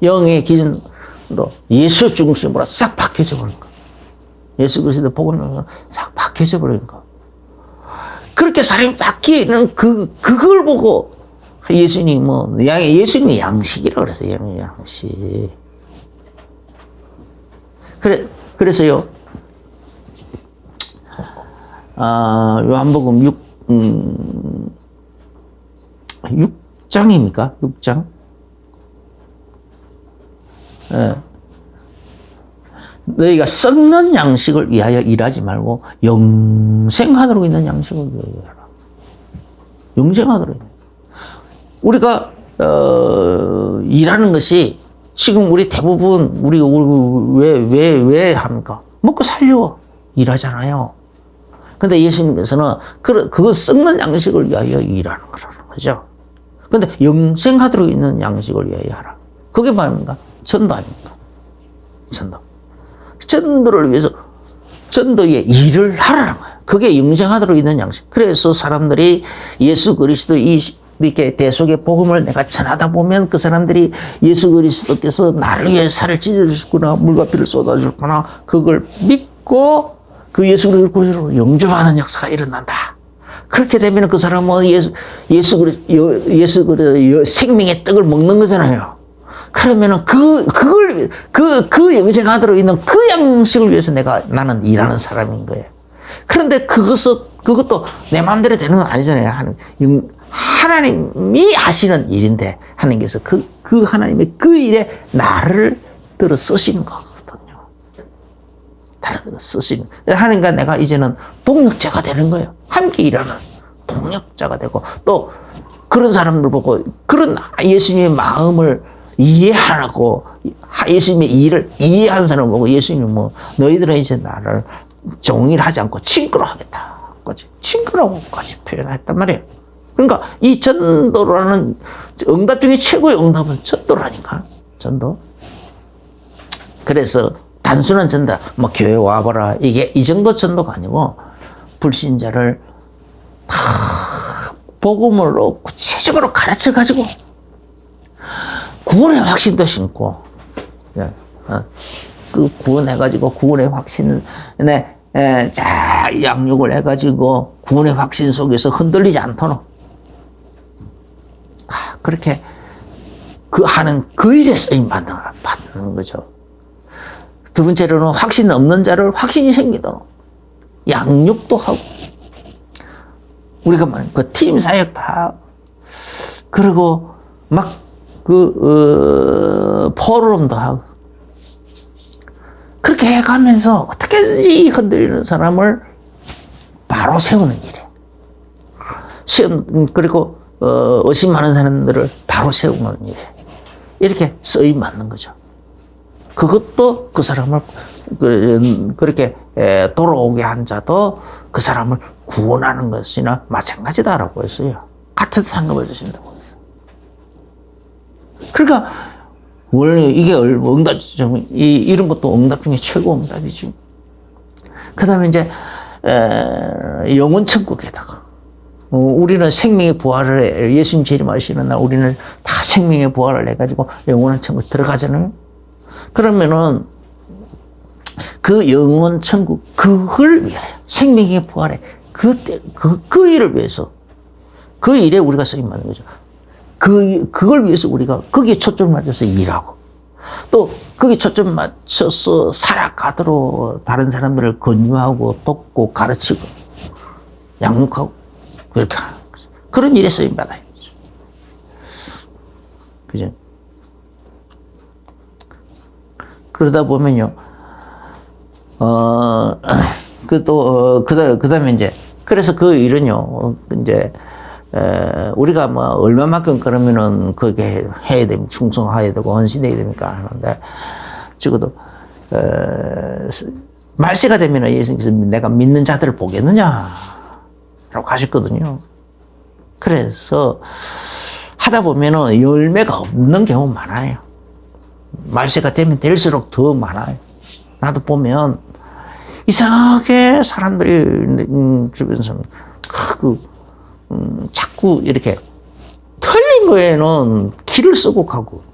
영의 기준도 예수 중심으로 싹 바뀌어져 버린 거. 예수 그리스도 복음으로 싹 바뀌어져 버린 거. 그렇게 사람이 바뀌는 그걸 보고 예수님은 예수님의 양식이라고 그랬어요. 양식. 그래서요. 요한복음 6장입니까? 6장? 예. 너희가 썩는 양식을 위하여 일하지 말고 영생하도록 있는 양식을 위하여 일하라. 영생하도록 있는. 우리가 일하는 것이 지금 우리 대부분 우리 왜 합니까? 먹고 살려고 일하잖아요. 근데 예수님께서는 그거 썩는 양식을 위하여 일하는 거라는 거죠. 근데 영생하도록 있는 양식을 위하여 하라. 그게 뭐입니까? 전도 아닙니까? 전도. 전도를 위해서 전도의 일을 하라는 거예요. 그게 영생하도록 있는 양식. 그래서 사람들이 예수 그리스도 이 이렇게 대속의 복음을 내가 전하다 보면 그 사람들이 예수 그리스도께서 나를 위해 살을 찢어주셨구나, 물과 피를 쏟아주셨구나, 그걸 믿고 그 예수 그리스도로 영접하는 역사가 일어난다. 그렇게 되면 그 사람은 예수 그리스도 생명의 떡을 먹는 거잖아요. 그러면은 그 영생 안으로 있는 그 양식을 위해서 나는 일하는 사람인 거예요. 그런데 그것도 내 마음대로 되는 건 아니잖아요. 하나님이 하시는 일인데, 하나님께서 그 하나님의 그 일에 나를 들어 쓰시는 거거든요. 나를 들어 쓰시는. 하나님과 내가 이제는 동력자가 되는 거예요. 함께 일하는 동력자가 되고, 또 그런 사람들 보고 그런 예수님의 마음을 이해하고 예수님의 일을 이해하는 사람을 보고 예수님이 너희들은 이제 나를 종일하지 않고 친구로 하겠다. 친구라고까지 표현했단 말이에요. 그러니까 이 전도라는 응답 중에 최고의 응답은 전도라니까. 전도. 그래서 단순한 전도, 교회 와봐라. 이 정도 전도가 아니고, 불신자를 다 복음으로 구체적으로 가르쳐가지고, 구원의 확신도 심고, 그 구원해가지고, 구원의 확신에, 잘 양육을 해가지고, 구원의 확신 속에서 흔들리지 않도록, 그렇게 하는 그 일에 쓰임 받는 거죠. 두 번째로는 확신 없는 자를 확신이 생기도록 양육도 하고, 우리가 말하는 그 팀 사역도 하고, 그리고 포럼도 하고, 그렇게 해가면서 어떻게든지 흔들리는 사람을 바로 세우는 일이에요. 그리고 의심 많은 사람들을 바로 세우는 일이에요. 이렇게 쓰임 맞는 거죠. 그것도 그 사람을 그렇게 돌아오게 한 자도 그 사람을 구원하는 것이나 마찬가지다라고 했어요. 같은 상급을 주신다고 했어요. 그러니까 원래 이게 응답이죠. 이런 것도 응답 중에 최고 응답이죠. 그 다음에 이제 영원 천국에다가 우리는 생명의 부활을 예수님 재림하시는 날 우리는 다 생명의 부활을 해가지고 영원한 천국 들어가잖아요. 그러면은 그 영원 천국 그걸 위하여 생명의 부활에 그 일을 위해서 그 일에 우리가 쓰임 받는 거죠. 그걸 위해서 우리가 거기에 초점 맞춰서 일하고 또 거기에 초점 맞춰서 살아가도록 다른 사람들을 권유하고 돕고 가르치고 양육하고 그렇게 하는 거죠. 그런 일에 쓰임 받아요. 그죠? 그러다 보면요, 그 다음에 이제, 그래서 그 일은요, 이제, 우리가 얼마만큼 그러면은 그게 해야 됩니까? 충성해야 되고, 헌신해야 됩니까? 하는데, 적어도, 말세가 되면은 예수님께서 내가 믿는 자들을 보겠느냐? 라고 하셨거든요. 그래서 하다 보면은 열매가 없는 경우 많아요. 말세가 되면 될수록 더 많아요. 나도 보면 이상하게 사람들이 주변에서 자꾸 이렇게 틀린 거에는 기를 쓰고 가고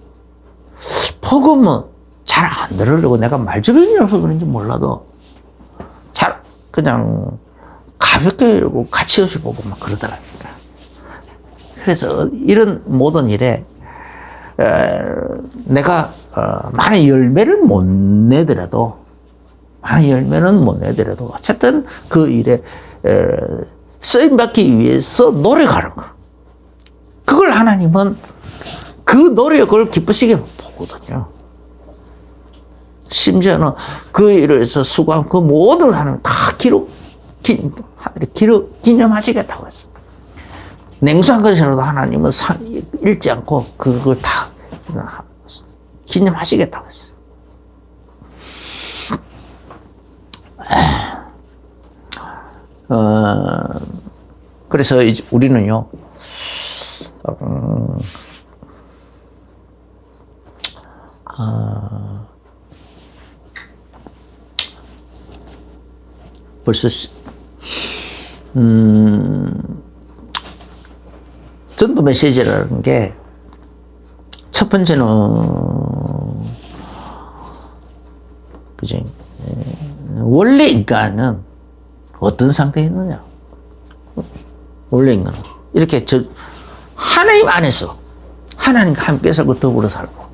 복음은 잘 안 들으려고 내가 말주변이 없어서 그런지 몰라도 잘 그냥 가볍게 가치 없이 보고 막 그러더라고요. 그래서 이런 모든 일에 내가 많은 열매를 못 내더라도 어쨌든 그 일에 쓰임받기 위해서 노력하는 거. 그걸 하나님은 그 노력을 기쁘시게 보거든요. 심지어는 그 일을 해서 수고한 그 모든 하나님 다 기념하시겠다고 했어요. 냉수한 것이라도 하나님은 잃지 않고 그걸 다 기념하시겠다고 했어요. 그래서 이제 우리는요, 벌써 전도 메시지라는 게 첫 번째는 그지 원래 인간은 어떤 상태에 있느냐? 원래 인간은 이렇게 하나님 안에서 하나님과 함께 살고 더불어 살고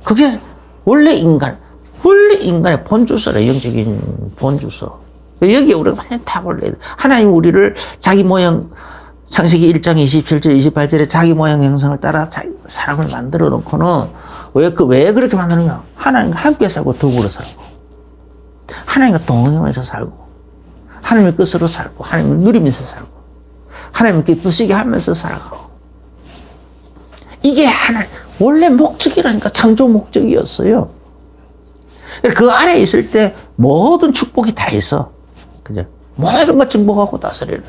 그게 원래 인간의 본주소라. 영적인 본주소. 여기에 우리가 완전 답을 내야 돼. 하나님 우리를 자기 모형 창세기 1장 27절 28절에 자기 모형 형상을 따라 사람을 만들어 놓고는 왜 그렇게 만드느냐? 하나님과 함께 살고 더불어 살고 하나님과 동행하면서 살고 하나님의 뜻으로 살고 하나님을 누리면서 살고 하나님을 기쁘시게 하면서 살아가고 이게 원래 목적이라니까. 창조 목적이었어요. 그 안에 있을 때 모든 축복이 다 있어. 그죠? 모든 것 증복하고 다스리는.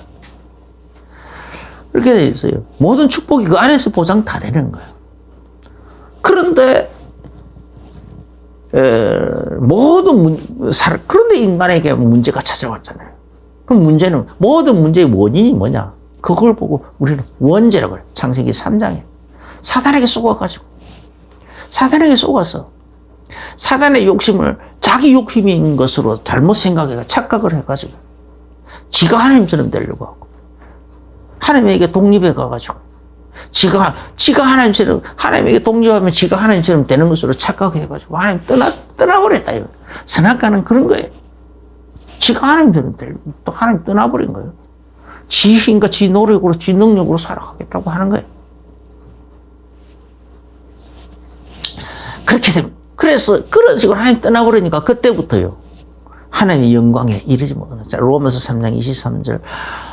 그렇게 돼 있어요. 모든 축복이 그 안에서 보장 다 되는 거예요. 그런데, 그런데 인간에게 문제가 찾아왔잖아요. 그럼 모든 문제의 원인이 뭐냐? 그걸 보고 우리는 원죄라고 그래요. 창세기 3장에. 사단에게 속아서 사단의 욕심을 자기 욕심인 것으로 잘못 생각해서 착각을 해가지고 지가 하나님처럼 되려고 하고 하나님에게 독립해 가가지고 지가 하나님에게 독립하면 지가 하나님처럼 되는 것으로 착각해가지고 하나님 떠나버렸다. 이거. 선악과는 그런 거예요. 지가 하나님처럼 되려고 또 하나님 떠나버린 거예요. 지 힘과 지 노력으로 지 능력으로 살아가겠다고 하는 거예요. 그렇게 되면 그래서 그런 식으로 하나님 떠나버리니까 그때부터요. 하나님의 영광에 이르지 못하는. 로마서 3장 23절.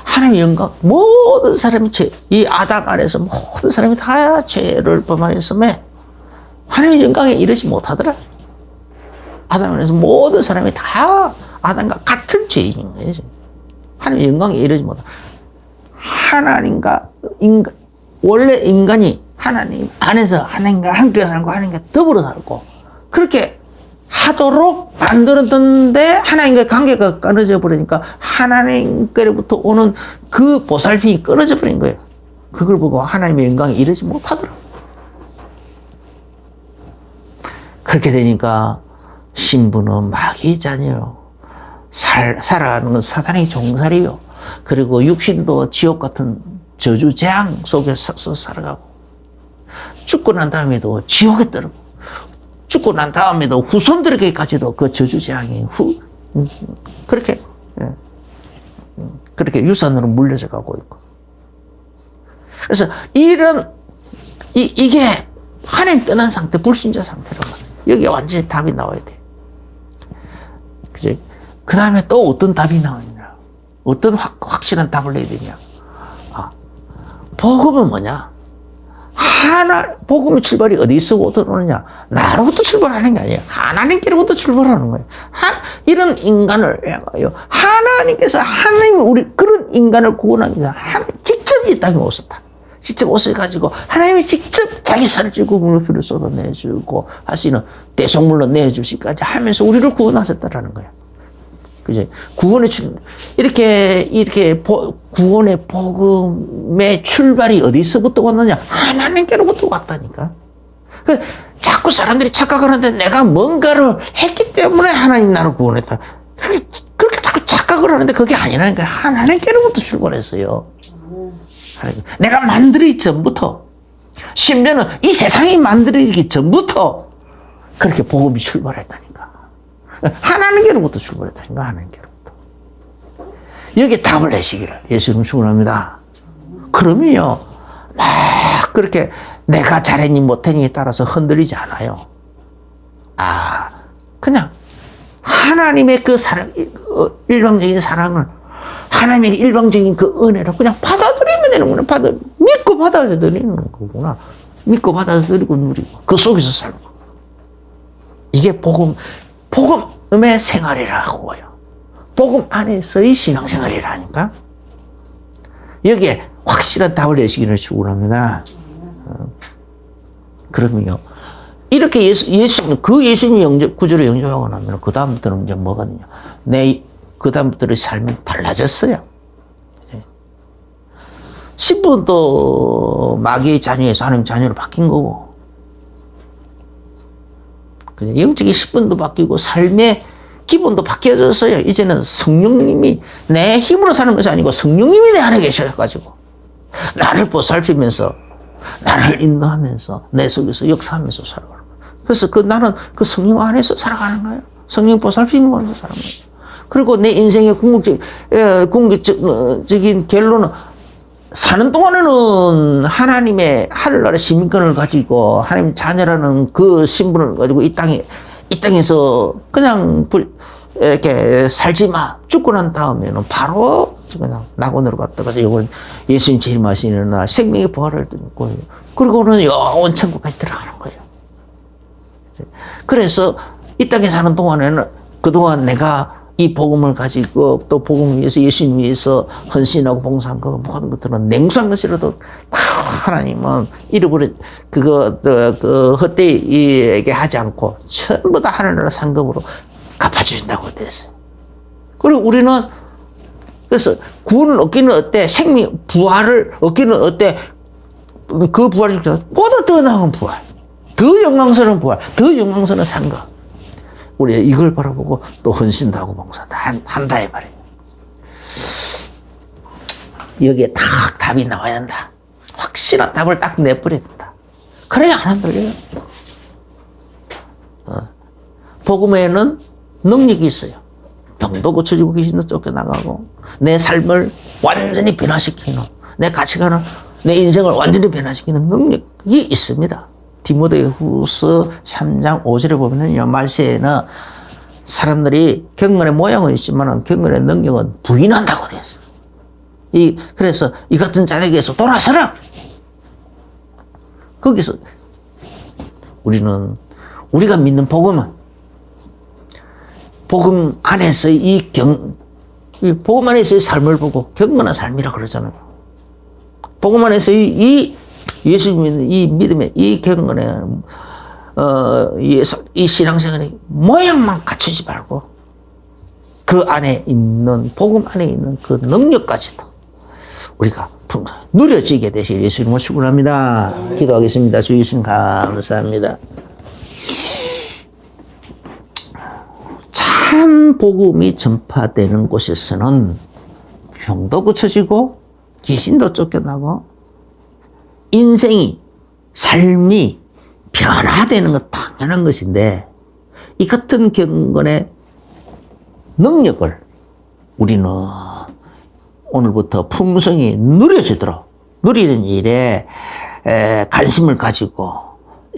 하나님의 영광, 모든 사람이 이 아담 안에서 모든 사람이 다 죄를 범하였음에 하나님의 영광에 이르지 못하더라. 아담 안에서 모든 사람이 다 아담과 같은 죄인인 거예요. 하나님의 영광에 이르지 못하다. 하나님과 원래 인간이 하나님 안에서 하나님과 함께 살고 하나님과 더불어 살고 그렇게 하도록 만들었는데 하나님과의 관계가 끊어져 버리니까 하나님께로부터 오는 그 보살핌이 끊어져 버린 거예요. 그걸 보고 하나님의 영광에 이르지 못하더라고요. 그렇게 되니까 신부는 마귀의 자녀요. 살아가는 건 사단의 종살이요. 그리고 육신도 지옥 같은 저주 재앙 속에서 살아가고 죽고 난 다음에도 지옥에 떨어지고 죽고 난 다음에도 후손들에게까지도 그 저주 재앙이 그렇게 유산으로 물려져 가고 있고. 그래서 이게 하나님 떠난 상태, 불신자 상태로 여기에 완전히 답이 나와야 돼. 그지? 그 다음에 또 어떤 답이 나오느냐? 어떤 확실한 답을 내야 되냐? 복음은 뭐냐? 복음의 출발이 어디서 들어오느냐? 나로부터 출발하는 게 아니에요. 하나님께로부터 출발하는 거예요. 이런 인간을 하나님께서 그런 인간을 구원하기 위해서 직접 이 땅에 오셨다. 직접 옷을 가지고 하나님이 직접 자기 살을 찌고 물표를 쏟아내주고 하시는 대속물로 내주시기까지 하면서 우리를 구원하셨다라는 거예요. 그죠? 이렇게 구원의 복음의 출발이 어디서부터 왔느냐? 하나님께로부터 왔다니까. 자꾸 사람들이 착각을 하는데 내가 뭔가를 했기 때문에 하나님 나를 구원했다. 그렇게 자꾸 착각을 하는데 그게 아니라니까. 하나님께로부터 출발했어요. 내가 만들기 전부터, 심지어는 이 세상이 만들기 전부터 그렇게 복음이 출발했다니까. 하나님께로부터 출발했다니까. 하나님께로부터. 여기에 답을 내시기를 예수님 축원합니다. 그러면요 막 그렇게 내가 잘했니 못했니에 따라서 흔들리지 않아요. 그냥 하나님의 그 사랑, 일방적인 사랑을, 하나님의 일방적인 그 은혜를 그냥 받아들이면 되는구나. 믿고 받아들이는 거구나. 믿고 받아들이고 누리고 그 속에서 살고. 이게 복음의 생활이라고 해요. 복음 안에서의 신앙생활이라니까. 여기에 확실한 답을 내시기를 축원합니다. 그러면요, 이렇게 예수님 구주로 영접하고 나면 그 다음부터는 이제 뭐가 되냐? 그 다음부터의 삶이 달라졌어요. 신분도 마귀의 자녀에서 하나님 자녀로 바뀐 거고, 그냥 영적인 신분도 바뀌고 삶의 기본도 바뀌어졌어요. 이제는 성령님이 내 힘으로 사는 것이 아니고 성령님이 내 안에 계셔가지고 나를 보살피면서 나를 인도하면서 내 속에서 역사하면서 살아가는 거예요. 그래서 나는 그 성령 안에서 살아가는 거예요. 성령 보살피면서 살아가는 거예요. 그리고 내 인생의 궁극적인 결론은 사는 동안에는 하나님의 하늘나라 시민권을 가지고 하나님 자녀라는 그 신분을 가지고 이 땅에서 그냥 이렇게 살지 마. 죽고 난 다음에는 바로 그냥 낙원으로 갔다가 이걸 예수님 재림하시는 날 생명의 부활을 듣고 그리고는 영원 천국까지 들어가는 거예요. 그래서 이 땅에 사는 동안에는 그동안 내가 이 복음을 가지고 또 복음을 위해서 예수님 위해서 헌신하고 봉사한 그 모든 것들은 냉수한 것이라도 다 하나님은 잃어버린 그 헛되게 하지 않고 전부 다 하늘나라 상급으로 갚아주신다고 됐어요. 그리고 우리는 그래서 구원을 얻기는 어때? 생명 부활을 얻기는 어때? 그 부활을 보다 더 나은 부활, 더 영광스러운 부활, 더 영광스러운 상급. 우리가 이걸 바라보고 또 헌신도 하고 봉사도 한다 이 말이에요. 여기에 딱 답이 나와야 된다. 확실한 답을 딱 내버려야 된다. 그래야 안 흔들려요. 복음에는 능력이 있어요. 병도 고쳐지고 귀신도 쫓겨나가고 내 삶을 완전히 변화시키는, 내 가치관을, 내 인생을 완전히 변화시키는 능력이 있습니다. 디모데후서 3장 5절에 보면은요, 말세에는 사람들이 경건의 모양은 있지만 경건의 능력은 부인한다고 되어 있어요. 그래서 이 같은 자에게서 돌아서라! 거기서 우리가 믿는 복음 안에서의 복음 안에서의 삶을 보고 경건한 삶이라 그러잖아요. 복음 안에서의 예수 믿는 이 믿음의 이 경건의 이 신앙생활의 모양만 갖추지 말고 그 안에 있는 복음 안에 있는 그 능력까지도 우리가 누려지게 되실 예수님을 축원합니다. 기도하겠습니다. 주 예수님 감사합니다. 참 복음이 전파되는 곳에서는 병도 고쳐지고 귀신도 쫓겨나고 인생이, 삶이 변화되는 건 당연한 것인데 이 같은 경건의 능력을 우리는 오늘부터 풍성히 누려지도록 누리는 일에 관심을 가지고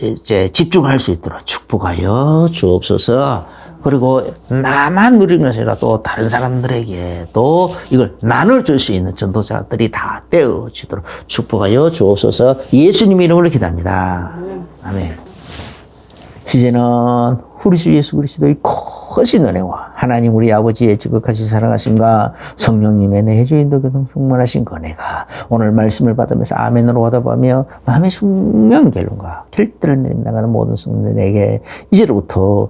이제 집중할 수 있도록 축복하여 주옵소서. 그리고 나만 누리는 것이 아니라 또 다른 사람들에게 또 이걸 나눠줄 수 있는 전도자들이 다 되어지도록 축복하여 주옵소서. 예수님 이름으로 기도합니다. 아멘. 이제는 우리 주 예수 그리스도의 크신 은혜와 하나님 우리 아버지의 지극하신 사랑하심과 성령님의 내주 인도 교통 충만하신 은혜가 오늘 말씀을 받으면서 아멘으로 와답하며 마음의 숙명 결론과 결단을 내리며 나가는 모든 성도들에게 이제로부터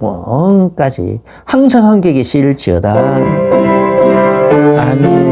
영원까지 항상 함께 계실지어다. 아멘.